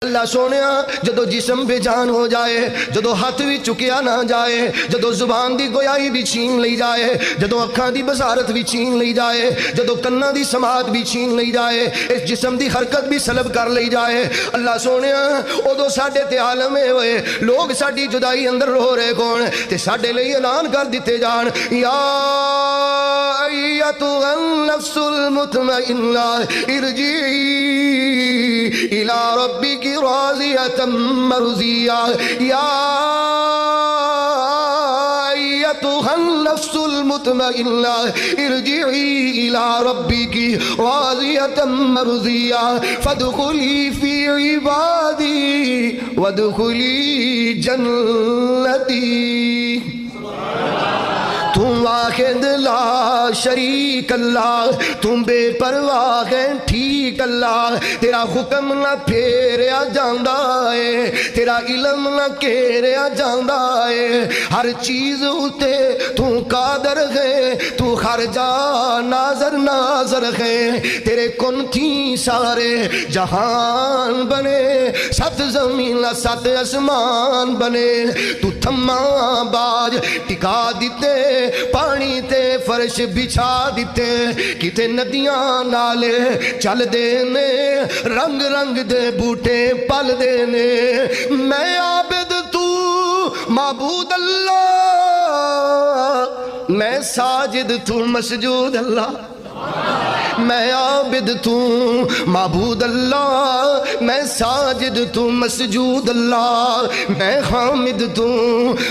اللہ سونے جدو جسم بے جان ہو جائے، جدو ہاتھ بھی چکیا نہ جائے، جدو زبان دی گویائی بھی چھین لی جائے، جدو اکھاں دی بصارت بھی چھین لی جائے، جدو کناں دی سماعت بھی چھین لی جائے، اس جسم دی حرکت بھی سلب کر لی جائے، اللہ سونے ادو ساڈے تے عالم ہوئے لوگ ساڈی جدائی اندر رو رہے کون تے ساڈے لئی اعلان کر دیتے جان، یا ایتھا النفس المطمئنہ ارجعی الی ربک راضیۃ مرضیہ، یا ایتھا النفس المطمئنہ ارجعی الی ربک راضیۃ مرضیہ فادخلی فی عبادی وادخلی جنتی۔ تم واحد لا شریک اللہ، تم بے پرواہ ہے ٹھیک اللہ، تیرا حکم نہ پھیریا جاندا ہے، تیرا علم نہ گھیریا جاندا ہے، ہر چیز اتے تو قادر ہے، تو ہر جا ناظر ناظر ہے، تیرے کن تھی سارے جہان بنے، سات زمین سات اسمان بنے، تو تھما باج ٹکا دیتے، پانی تے فرش بچھا دیتے، کتے ندیاں نالے چل دینے، رنگ رنگ دے بوٹے پل دینے، میں عابد تو معبود اللہ، میں ساجد تو مسجود اللہ، میں عابد تو معبود اللہ، میں ساجد تو مسجود اللہ، میں حامد تو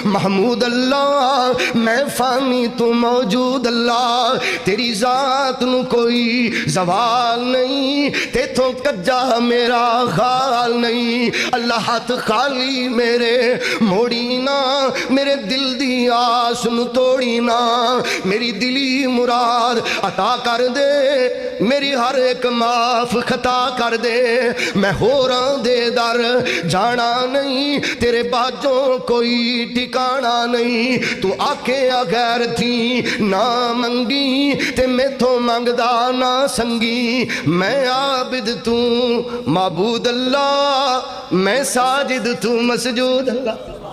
محمود اللہ، میں فانی تو موجود اللہ، تیری ذات نو کوئی زوال نہیں، تیتھوں کجا میرا خال نہیں، اللہ ہاتھ خالی میرے موڑی نا، میرے دل دی آس نو توڑی نا، میری دلی مراد عطا کر دے، میری ہر ایک معاف خطا کر دے، میں ہو رہا دے در جانا نہیں، تیرے باجوں کوئی ٹھکانا نہیں، تو آکے غیر تھی نہ منگی تے میں تو منگدا نہ سنگی، میں عابد تو معبود اللہ، میں ساجد تو مسجود اللہ۔